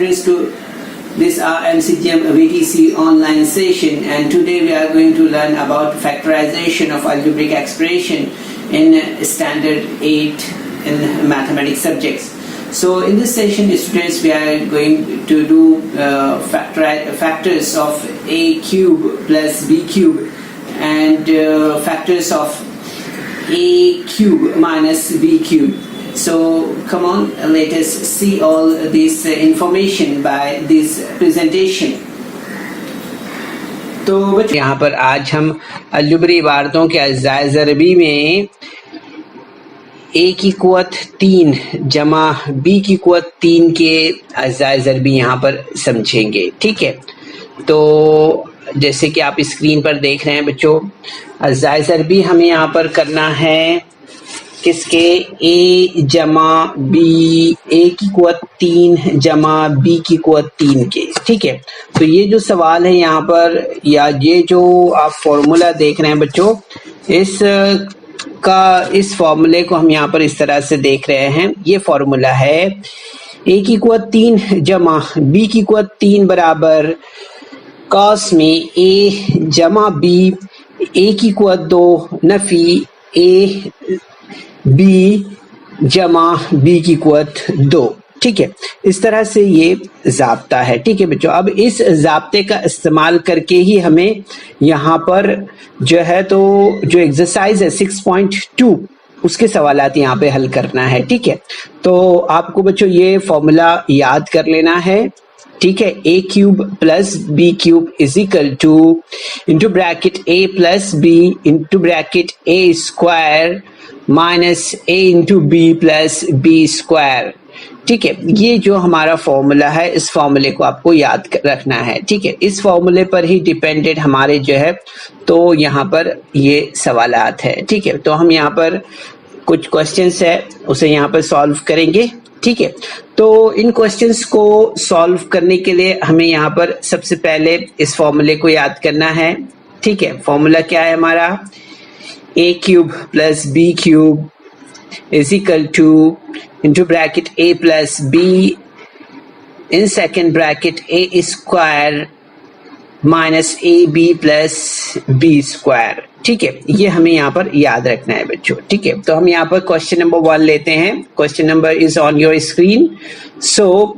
students to this MCGM VTC online session, and today we are going to learn about factorization of algebraic expression in standard 8 in mathematics subjects. So in this session, students, we are going to do factors of a cube plus b cube and factors of a cube minus b cube. So come on, let us see all this information by this presentation. तो बच्चों यहाँ पर आज हम algebraic इबारतों के अज्जाए ज़रबी में a की कुवत 3 जमा b की कुवत 3 के अज्जाए ज़रबी यहाँ पर समझेंगे। ठीक है, तो जैसे कि आप स्क्रीन पर देख रहे हैं बच्चों, अज्जाए ज़रबी हमें यहाँ पर करना है किसके, a जमा b, a की कुवत 3 जमा b की कुवत 3 के। ठीक है, तो ये जो सवाल है यहाँ पर, या ये जो आप फॉर्मूला देख रहे हैं बच्चों, इस फॉर्मूले को हम यहाँ पर इस तरह से देख रहे हैं। ये फॉर्मूला है a की कुवत 3 जमा b की कुवत 3 बराबर कॉस में a जमा b, a की कुवत 2 नफी a b जमा b की कुवत 2। ठीक है, इस तरह से ये ज़ाब्ता है। ठीक है बच्चों, अब इस ज़ाब्ते का इस्तेमाल करके ही हमें यहाँ पर जो है तो जो एक्सरसाइज है 6.2 उसके सवालात यहाँ पे हल करना है। ठीक है, तो आपको बच्चों ये फॉर्मूला याद कर लेना है। ठीक है, a cube plus b cube is equal to into bracket a plus b into bracket a square minus a into B plus B square. ठीक है, ये जो हमारा फॉर्मूला है, इस फॉर्मूले को आपको याद रखना है। ठीक है, इस फॉर्मूले पर ही डिपेंडेंट हमारे जो है तो यहाँ पर ये सवालात है। ठीक है, तो हम यहाँ पर कुछ क्वेश्चंस है उसे यहाँ पर सॉल्व करेंगे। ठीक है, तो इन क्वेश्चंस को सॉल्व करने के लिए हमें यहाँ पर सबसे पहले इस फॉर्मूले को याद करना है। ठीक है, फॉर्मूला क्या है हमारा, a cube plus b cube is equal to into bracket a plus b in second bracket a square minus A B plus B square. ठीक है, ये हमें यहाँ पर याद रखना है बच्चों। ठीक है, तो हम यहाँ पर क्वेश्चन नंबर 1 लेते हैं। Question number is on your screen. So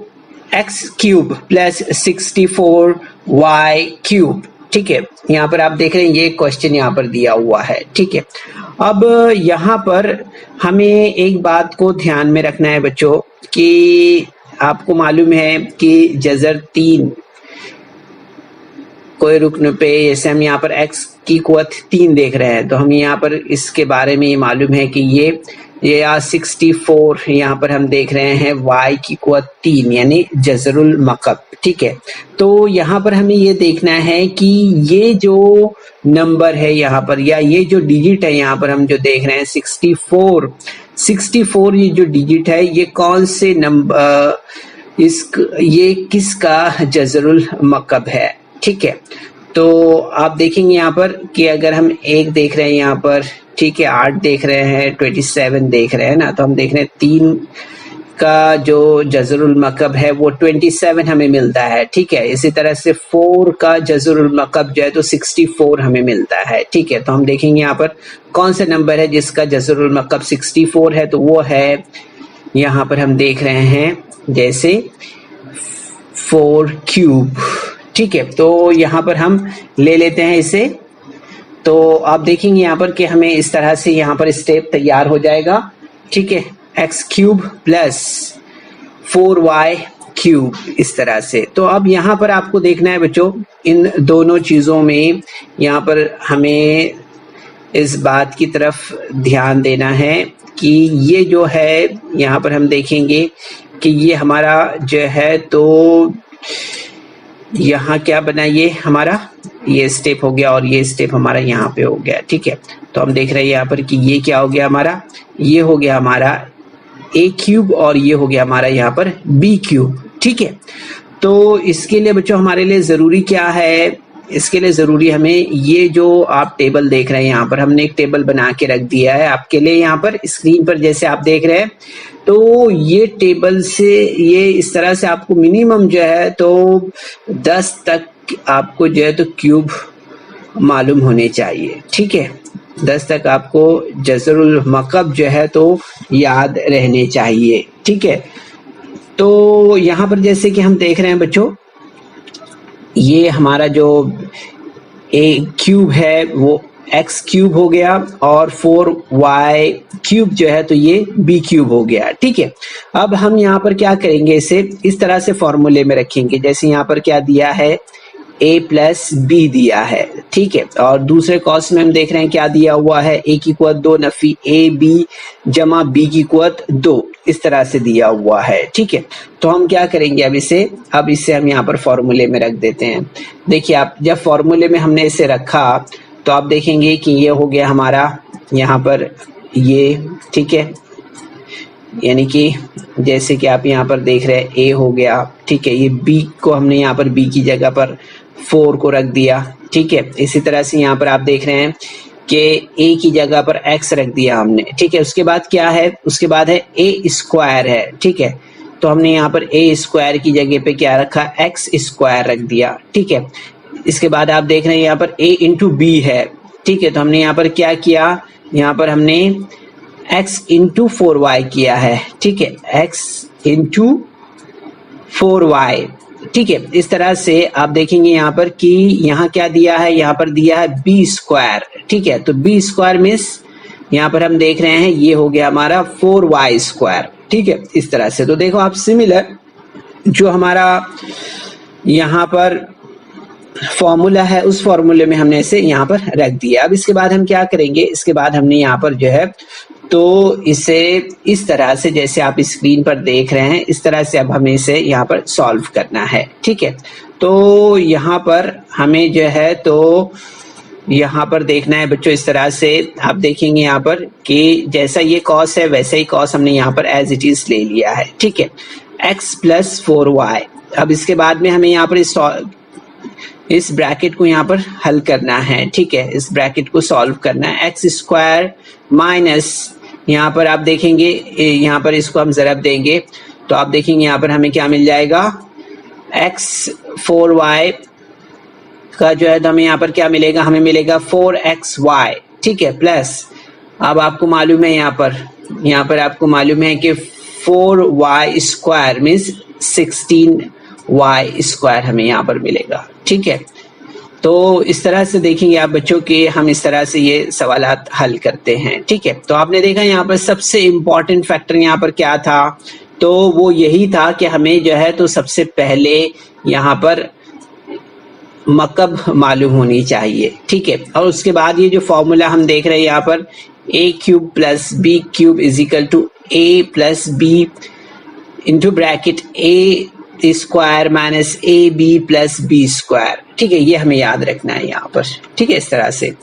x cube plus 64y cube. ठीक है, यहाँ पर आप देख रहे हैं ये क्वेश्चन यहाँ पर दिया हुआ है। ठीक है, अब यहाँ पर हमें एक बात को ध्यान में रखना है बच्चों कि आपको मालूम है कि जज़र 3 कोई रुकन पे, जैसे हम यहाँ पर x की कुवत 3 देख रहे हैं, तो हम यहाँ पर इसके बारे में ये मालूम है कि ये 64 यहाँ पर हम देख रहे हैं y की कुवत 3 यानी जज़रुल मकब। ठीक है, तो यहाँ पर हमें ये देखना है कि ये जो नंबर है यहाँ पर, या ये जो डिजिट है यहाँ पर हम जो देख रहे हैं 64 ये जो डिजिट है, ये कौन से नंबर, ये किसका जज़रुल मकब है। ठीक है, तो आप देखेंगे यहाँ पर कि अगर हम 1 देख रहे हैं यहाँ पर, ठीक है, 8 देख रहे हैं, 27 देख रहे हैं ना, तो हम देख रहे हैं 3 का जो जज़रुल मकब है वो 27 हमें मिलता है। ठीक है, इसी तरह से 4 का जज़रुल मकब जो है तो 64 हमें मिलता है। ठीक है, तो हम देखेंगे यहाँ पर कौन सा नंबर है जिसका जज़रुल मकब 64 है, तो वो है यहाँ पर हम देख रहे हैं जैसे 4 क्यूब। ठीक है, तो यहाँ पर हम ले लेते हैं इसे। तो आप देखेंगे यहाँ पर कि हमें इस तरह से यहाँ पर स्टेप तैयार हो जाएगा। ठीक है, x cube plus 4y cube, इस तरह से। तो अब यहाँ पर आपको देखना है बच्चों, इन दोनों चीज़ों में यहाँ पर हमें इस बात की तरफ ध्यान देना है कि ये जो है यहाँ पर हम देखेंगे कि ये हमारा जो है तो यहाँ क्या बना, ये हमारा ये स्टेप हो गया और ये स्टेप हमारा यहाँ पे हो गया। ठीक है, तो हम देख रहे हैं यहाँ पर कि ये क्या हो गया हमारा, ये हो गया हमारा a क्यूब और ये हो गया हमारा यहाँ पर b क्यूब। ठीक है, तो इसके लिए बच्चों हमारे लिए ज़रूरी क्या है इसके लिए ज़रूरी हमें ये जो आप टेबल देख रहे हैं यहाँ पर हमने एक टेबल बना के रख दिया है आपके लिए यहाँ पर स्क्रीन पर जैसे आप देख रहे हैं। तो ये टेबल से ये इस तरह से आपको मिनिमम जो है तो 10 तक आपको जो है तो क्यूब मालूम होने चाहिए, ठीक है। 10 तक आपको जज़रुल मकब जो है तो याद रहने चाहिए, ठीक है। तो यहाँ पर जैसे कि हम देख रहे हैं बच्चों, ये हमारा जो ए क्यूब है वो एक्स क्यूब हो गया और 4y क्यूब जो है तो ये बी क्यूब हो गया, ठीक है। अब हम यहाँ पर क्या करेंगे, इसे इस तरह से फॉर्मूले में रखेंगे जैसे यहाँ पर क्या दिया है a प्लस बी दिया है, ठीक है। और दूसरे कॉस में हम देख रहे हैं क्या दिया हुआ है, a की कुवत 2 नफी ए बी जमा b की कुवत 2, इस तरह से दिया हुआ है, ठीक है। तो हम क्या करेंगे अब इसे हम यहाँ पर फॉर्मूले में रख देते हैं। देखिए आप जब फॉर्मूले में हमने इसे रखा तो आप देखेंगे कि ये हो गया हमारा यहाँ पर ये, ठीक है। यानी कि जैसे कि आप यहाँ पर देख रहे हैं a हो गया, ठीक है। ये b को हमने यहाँ पर b की जगह पर 4 को रख दिया, ठीक है। इसी तरह से यहाँ पर आप देख रहे हैं कि a की जगह पर x रख दिया हमने, ठीक है। उसके बाद क्या है, उसके बाद है a स्क्वायर है, ठीक है। तो हमने यहाँ पर a स्क्वायर की जगह पे क्या रखा, x स्क्वायर रख दिया, ठीक है। इसके बाद आप देख रहे हैं यहाँ पर a इंटू बी है, ठीक है। तो हमने यहाँ पर क्या किया, यहाँ पर हमने x इंटू 4y किया है, ठीक है। x इंटू 4y, ठीक है। इस तरह से आप देखेंगे यहाँ पर कि यहाँ क्या दिया है, यहाँ पर दिया है बी स्क्वायर, ठीक है। तो बी स्क्वायर मीन्स यहाँ पर हम देख रहे हैं ये हो गया हमारा 4y स्क्वायर, ठीक है। इस तरह से तो देखो आप सिमिलर जो हमारा यहाँ पर फॉर्मूला है उस फॉर्मूले में हमने इसे यहाँ पर रख दिया। अब इसके बाद हम क्या करेंगे, इसके बाद हमने यहाँ पर जो है तो इसे इस तरह से जैसे आप स्क्रीन पर देख रहे हैं इस तरह से अब हमें इसे यहाँ पर सॉल्व करना है, ठीक है। तो यहाँ पर हमें जो है तो यहाँ पर देखना है बच्चों, इस तरह से आप देखेंगे यहाँ पर कि जैसा ये कॉस है वैसा ही कॉस हमने यहाँ पर एज इट इज ले लिया है, ठीक है। x plus 4y। अब इसके बाद में हमें यहाँ पर इस ब्रैकेट को यहाँ पर हल करना है, ठीक है। इस ब्रैकेट को सॉल्व करना है, एक्स स्क्वायर माइनस यहाँ पर आप देखेंगे यहाँ पर इसको हम ज़रब देंगे तो आप देखेंगे यहाँ पर हमें क्या मिल जाएगा, x 4y का जो है तो हमें यहाँ पर क्या मिलेगा, हमें मिलेगा 4xy, ठीक है। प्लस अब आपको मालूम है यहाँ पर आपको मालूम है कि 4y square means 16y square हमें यहाँ पर मिलेगा, ठीक है। तो इस तरह से देखेंगे आप बच्चों कि हम इस तरह से ये सवालात हल करते हैं, ठीक है। तो आपने देखा यहाँ पर सबसे इम्पोर्टेंट फैक्टर यहाँ पर क्या था, तो वो यही था कि हमें जो है तो सबसे पहले यहाँ पर मकब मालूम होनी चाहिए, ठीक है। और उसके बाद ये जो फॉर्मूला हम देख रहे हैं यहाँ पर a cube plus B cube is equal to a plus B into bracket a square minus A B plus B square, ठीक है। ये हमें याद रखना है यहाँ पर, ठीक है। इस तरह से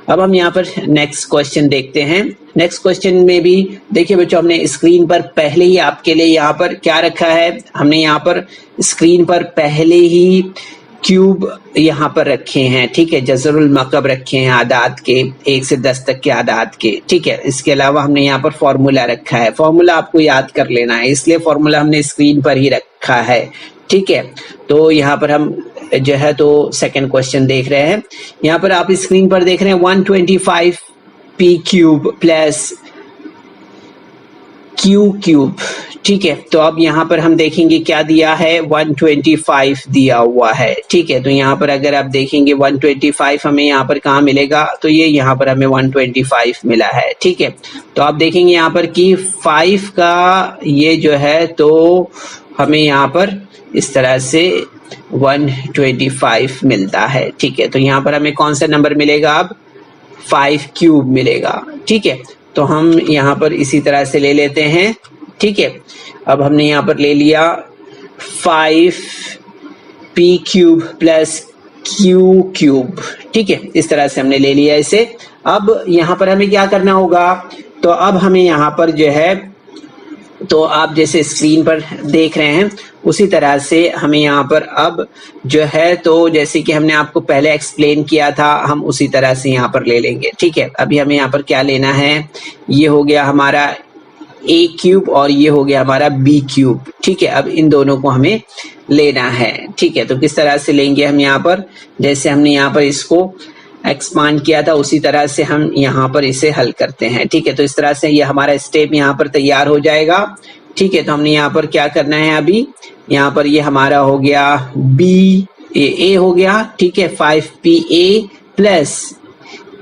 अब हम यहाँ पर नेक्स्ट क्वेश्चन देखते हैं। नेक्स्ट क्वेश्चन में भी देखिए बच्चों हमने स्क्रीन पर पहले ही आपके लिए यहाँ पर क्या रखा है, हमने यहाँ पर स्क्रीन पर पहले ही क्यूब यहाँ पर रखे हैं, ठीक है। जज़रुल मकब रखे हैं आदाद के 1 से 10 तक के आदाद के, ठीक है। इसके अलावा हमने यहाँ पर फॉर्मूला रखा है, फॉर्मूला आपको याद कर लेना है इसलिए फॉर्मूला हमने स्क्रीन पर ही रखा है, ठीक है। तो यहाँ पर हम जो है तो सेकंड क्वेश्चन देख रहे हैं। यहाँ पर आप स्क्रीन पर देख रहे हैं 125 p cube plus q cube, ठीक है। तो अब यहाँ पर हम देखेंगे क्या दिया है, 125 दिया हुआ है, ठीक है। तो यहाँ पर अगर आप देखेंगे 125 हमें यहाँ पर कहाँ मिलेगा, तो ये यहाँ पर हमें 125 मिला है, ठीक है। तो आप देखेंगे यहाँ पर कि 5 का ये जो है तो हमें यहाँ पर इस तरह से 125 मिलता है, ठीक है। तो यहाँ पर हमें कौन सा नंबर मिलेगा, अब 5 क्यूब मिलेगा, ठीक है। तो हम यहाँ पर इसी तरह से ले लेते हैं, ठीक है। अब हमने यहाँ पर ले लिया 5p cube plus q cube, ठीक है। इस तरह से हमने ले लिया इसे। अब यहाँ पर हमें क्या करना होगा, तो अब हमें यहाँ पर जो है तो आप जैसे स्क्रीन पर देख रहे हैं उसी तरह से हमें यहाँ पर अब जो है तो जैसे कि हमने आपको पहले एक्सप्लेन किया था हम उसी तरह से यहाँ पर ले लेंगे। ठीक है, अभी हमें यहाँ पर क्या लेना है, ये हो गया हमारा a क्यूब और ये हो गया हमारा b क्यूब। ठीक है, अब इन दोनों को हमें लेना है। ठीक है, तो किस तरह से लेंगे हम यहाँ पर, जैसे हमने यहाँ पर इसको एक्सपांड किया था उसी तरह से हम यहाँ पर इसे हल करते हैं। ठीक है, तो इस तरह से ये हमारा स्टेप यहाँ पर तैयार हो जाएगा। ठीक है, तो हमने यहाँ पर क्या करना है, अभी यहाँ पर ये हमारा हो गया a हो गया। ठीक है, 5pa प्लस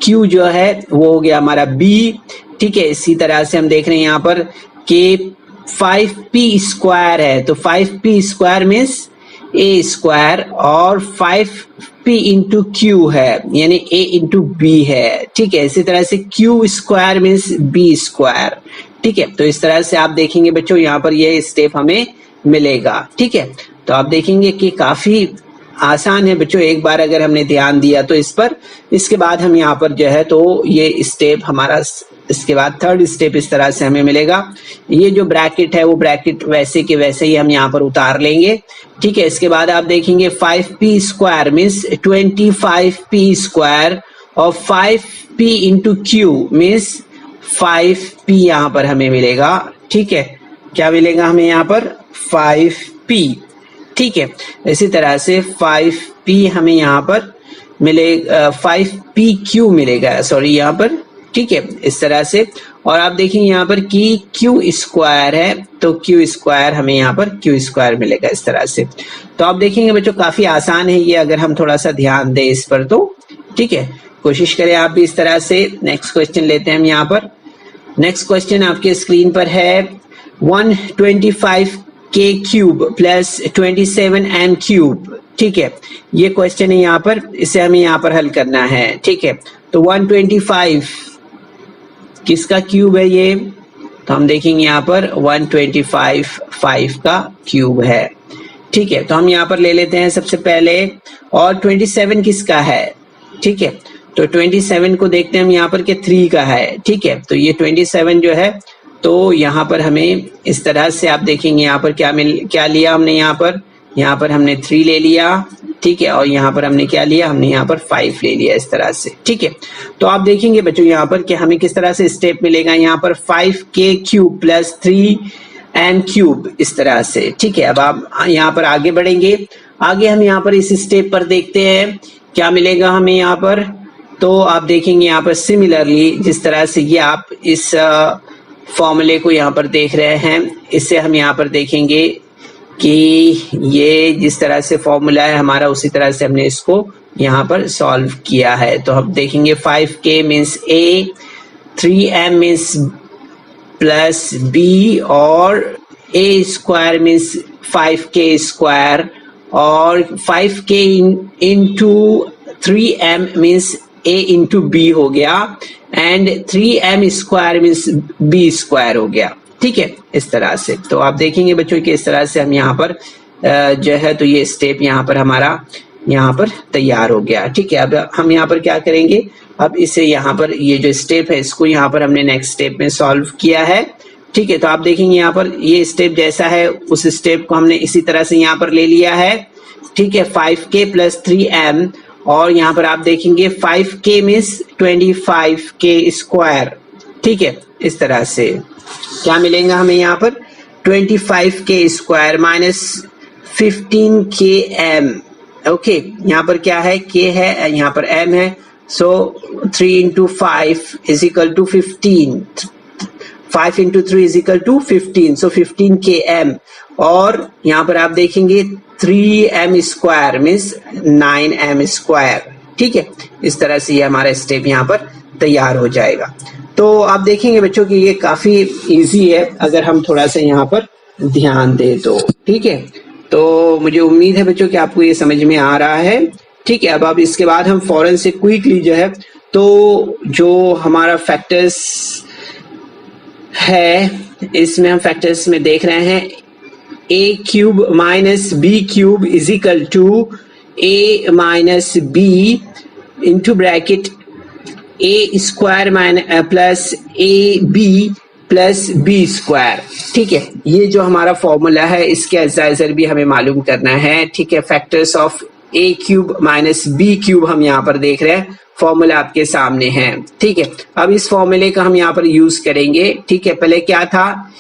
q जो है वो हो गया हमारा b। ठीक है, इसी तरह से हम देख रहे हैं यहाँ पर कि 5p स्क्वायर है, तो 5p square means a square और 5p इंटू क्यू है यानी a इंटू बी है। ठीक है, इसी तरह से q square means b square. ठीक है, तो इस तरह से आप देखेंगे बच्चों यहाँ पर ये स्टेप हमें मिलेगा। ठीक है, तो आप देखेंगे कि काफी आसान है बच्चों, एक बार अगर हमने ध्यान दिया तो इस पर, इसके बाद हम यहाँ पर जो है तो ये स्टेप हमारा, इसके बाद थर्ड स्टेप इस तरह से हमें मिलेगा। ये जो ब्रैकेट है वो ब्रैकेट वैसे के वैसे ही हम यहाँ पर उतार लेंगे। ठीक है, इसके बाद आप देखेंगे 5p square means 25p square और 5p into Q means 5p यहाँ पर हमें मिलेगा। ठीक है, क्या मिलेगा हमें यहाँ पर 5p। ठीक है, इसी तरह से 5p हमें यहाँ पर मिलेगा, 5pq मिलेगा सॉरी यहाँ पर। ठीक है, इस तरह से, और आप देखेंगे यहाँ पर कि q स्क्वायर है तो q स्क्वायर हमें यहाँ पर q स्क्वायर मिलेगा इस तरह से। तो आप देखेंगे बच्चों काफी आसान है ये अगर हम थोड़ा सा ध्यान दें इस पर तो। ठीक है, कोशिश करें आप भी इस तरह से। नेक्स्ट क्वेश्चन लेते हैं हम यहाँ पर। नेक्स्ट क्वेश्चन आपके स्क्रीन पर है 125k cube plus 27m cube. ठीक है, ये क्वेश्चन है यहाँ पर, इसे हमें यहाँ पर हल करना है। ठीक है, तो 125 किसका क्यूब है ये, तो हम देखेंगे यहाँ पर 125 5 का क्यूब है। ठीक है, तो हम यहाँ पर ले लेते हैं सबसे पहले, और 27 किसका है। ठीक है, तो 27 को देखते हैं हम यहाँ पर कि 3 का है। ठीक है, तो ये 27 जो है तो यहाँ पर हमें इस तरह से आप देखेंगे यहाँ पर क्या लिया हमने, यहाँ पर हमने 3 ले लिया। ठीक है, और यहाँ पर हमने क्या लिया, हमने यहाँ पर 5 ले लिया इस तरह से। ठीक है, तो आप देखेंगे बच्चों यहाँ पर कि हमें किस तरह से स्टेप मिलेगा, यहाँ पर 5k cube plus 3m cube इस तरह से। ठीक है, अब आप यहाँ पर आगे बढ़ेंगे, आगे हम यहाँ पर इस स्टेप पर देखते हैं क्या मिलेगा हमें यहाँ पर। तो आप देखेंगे यहाँ पर सिमिलरली जिस तरह से ये आप इस फॉर्मूले को यहाँ पर देख रहे हैं, इससे हम यहाँ पर देखेंगे कि ये जिस तरह से फॉर्मूला है हमारा उसी तरह से हमने इसको यहाँ पर सॉल्व किया है। तो हम देखेंगे 5k means a, 3m means plus b और a square means 5k square और 5k into 3m means a into b हो गया and 3m square means b square हो गया। ठीक है, इस तरह से। तो आप देखेंगे बच्चों कि इस तरह से हम यहाँ पर जो है तो ये स्टेप यहाँ पर हमारा यहाँ पर तैयार हो गया। ठीक है, अब हम यहाँ पर क्या करेंगे, अब इसे यहाँ पर ये जो स्टेप है इसको यहाँ पर हमने नेक्स्ट स्टेप में सॉल्व किया है। ठीक है, तो आप देखेंगे यहाँ पर ये स्टेप जैसा है उस स्टेप को हमने इसी तरह से यहाँ पर ले लिया है। ठीक है, 5k प्लस 3m और यहाँ पर आप देखेंगे 5k मीन्स 25k स्क्वायर। ठीक है, इस तरह से क्या मिलेगा हमें यहाँ पर 25k square minus 15km। Okay, यहाँ पर क्या है, k है, यहाँ पर m है, so 3 into 5 is equal to 15, 5 into 3 is equal to 15, so 15km। और यहाँ पर आप देखेंगे 3m square means 9m square. ठीक है, इस तरह से ये हमारा स्टेप यहाँ पर तैयार हो जाएगा। तो आप देखेंगे बच्चों कि ये काफी इजी है अगर हम थोड़ा सा यहाँ पर ध्यान दें तो। ठीक है, तो मुझे उम्मीद है बच्चों कि आपको ये समझ में आ रहा है। ठीक है, अब इसके बाद हम फौरन से क्विकली जो है तो जो हमारा फैक्टर्स है इसमें हम फैक्टर्स में देख रहे हैं a cube minus b cube is equal to a minus b into bracket a square minus plus a b plus B square. ठीक है, ये जो हमारा फॉर्मूला है इसके एक्सरसाइजर भी हमें मालूम करना है। ठीक है, factors of A cube minus B cube हम यहाँ पर देख रहे हैं, फॉर्मूला आपके सामने है। ठीक है, अब इस फॉर्मूले का हम यहाँ पर यूज करेंगे। ठीक है, पहले क्या था,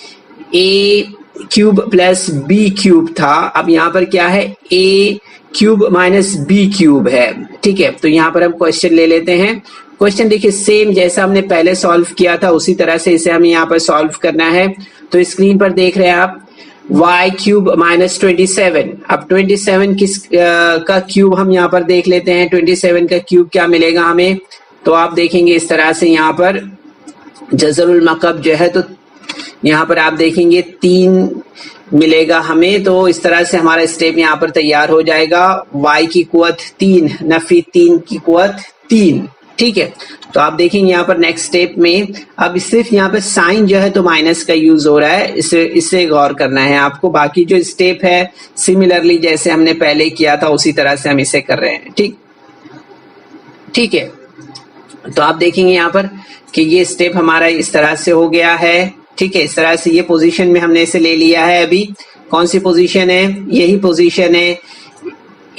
ए क्यूब प्लस बी क्यूब था, अब यहाँ पर क्या है, ए क्यूब माइनस बी क्यूब है। ठीक है, तो यहाँ पर हम क्वेश्चन ले लेते हैं। क्वेश्चन देखिए सेम जैसा हमने पहले सॉल्व किया था उसी तरह से इसे हमें यहाँ पर सॉल्व करना है। तो स्क्रीन पर देख रहे हैं आप y क्यूब माइनस 27। अब 27 किस का क्यूब हम यहाँ पर देख लेते हैं। 27 का क्यूब क्या मिलेगा हमें, तो आप देखेंगे इस तरह से यहाँ पर जज़रुल मकब जो है, तो यहाँ पर आप देखेंगे 3 मिलेगा हमें। तो इस तरह से हमारा स्टेप यहाँ पर तैयार हो जाएगा। y की कुवत 3 नफी 3 की कुवत 3। ठीक है, तो आप देखेंगे यहाँ पर नेक्स्ट स्टेप में अब सिर्फ यहाँ पर साइन जो है तो माइनस का यूज हो रहा है, इससे गौर करना है आपको। बाकी जो स्टेप है सिमिलरली जैसे हमने पहले किया था उसी तरह से हम इसे कर रहे हैं। ठीक है, तो आप देखेंगे यहाँ पर कि ये स्टेप हमारा इस तरह से हो गया है। ठीक है, इस तरह से ये पोजीशन में हमने इसे ले लिया है। अभी कौन सी पोजीशन है, यही पोजीशन है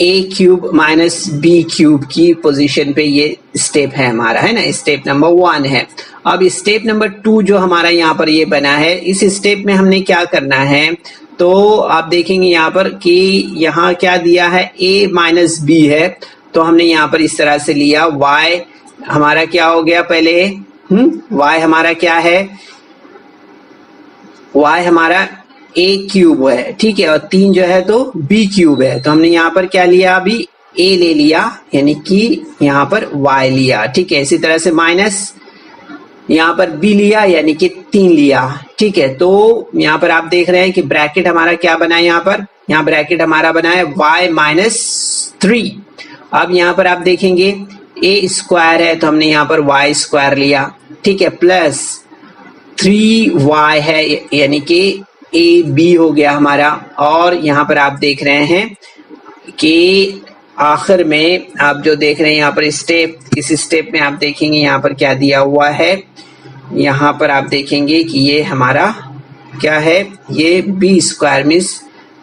ए क्यूब माइनस बी क्यूब की पोजीशन पे ये स्टेप है हमारा, है ना, स्टेप नंबर 1 है। अब स्टेप नंबर 2 जो हमारा यहाँ पर ये बना है, इस स्टेप में हमने क्या करना है, तो आप देखेंगे यहाँ पर कि यहाँ क्या दिया है, a माइनस बी है, तो हमने यहाँ पर इस तरह से लिया। y हमारा क्या हो गया पहले, y हमारा क्या है, y हमारा a क्यूब है। ठीक है, और 3 जो है तो b क्यूब है, तो हमने यहाँ पर क्या लिया, अभी a ले लिया यानी कि यहाँ पर y लिया। ठीक है, इसी तरह से माइनस यहाँ पर b लिया यानी कि 3 लिया। ठीक है, तो यहाँ पर आप देख रहे हैं कि ब्रैकेट हमारा क्या बना है, यहाँ ब्रैकेट हमारा बना है y माइनस 3। अब यहाँ पर आप देखेंगे a स्क्वायर है तो हमने यहाँ पर y स्क्वायर लिया। ठीक है, प्लस 3y है यानी कि ए बी हो गया हमारा। और यहाँ पर आप देख रहे हैं कि आखिर में आप जो देख रहे हैं यहाँ पर स्टेप, इस स्टेप में आप देखेंगे यहाँ पर क्या दिया हुआ है, यहाँ पर आप देखेंगे कि ये हमारा क्या है, ये B square means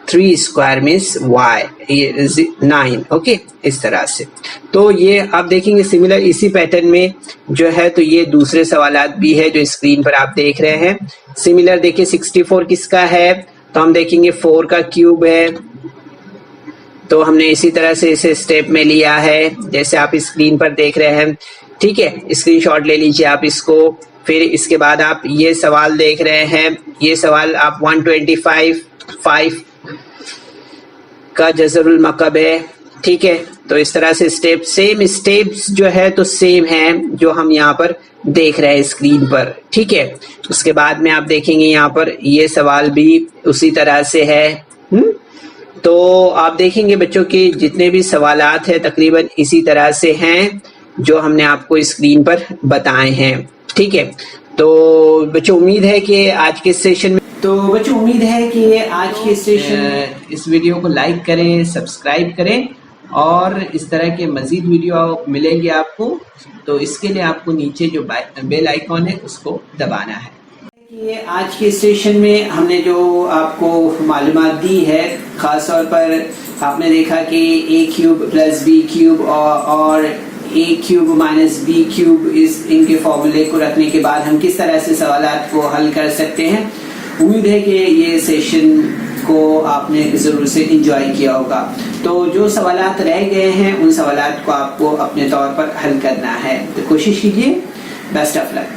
3 square means y, ये 9। ओके, इस तरह से। तो ये आप देखेंगे सिमिलर इसी पैटर्न में जो है, तो ये दूसरे सवालात भी है जो स्क्रीन पर आप देख रहे हैं। सिमिलर देखिए 64 किसका है, तो हम देखेंगे 4 का क्यूब है, तो हमने इसी तरह से इसे स्टेप में लिया है जैसे आप स्क्रीन पर देख रहे हैं। ठीक है, स्क्रीनशॉट ले लीजिए आप इसको। फिर इसके बाद आप ये सवाल देख रहे हैं, ये सवाल आप 125 का जज़रुल मकब है। ठीक है, तो इस तरह से स्टेप, सेम स्टेप्स जो है तो सेम है जो हम यहाँ पर देख रहे हैं स्क्रीन पर। ठीक है, उसके बाद में आप देखेंगे यहाँ पर ये सवाल भी उसी तरह से है। तो आप देखेंगे बच्चों के जितने भी सवालात हैं तकरीबन इसी तरह से हैं जो हमने आपको स्क्रीन पर बताए हैं। ठीक है, तो बच्चों उम्मीद है कि आज के सेशन में इस वीडियो को लाइक करें, सब्सक्राइब करें और इस तरह के मजीद वीडियो मिलेंगे आपको। तो इसके लिए आपको नीचे जो बेल आइकॉन है उसको दबाना है। ये आज के सेशन में हमने जो आपको मालूमात दी है, खास तौर पर आपने देखा कि a cube plus b cube और a cube minus b cube इनके फॉर्मूले को रखने के बाद हम किस तरह से सवालात को हल कर सकते हैं। उम्मीद है कि ये सेशन को आपने ज़रूर से एंजॉय किया होगा। तो जो सवालात रह गए हैं उन सवालात को आपको अपने तौर पर हल करना है, तो कोशिश कीजिए। Best of luck.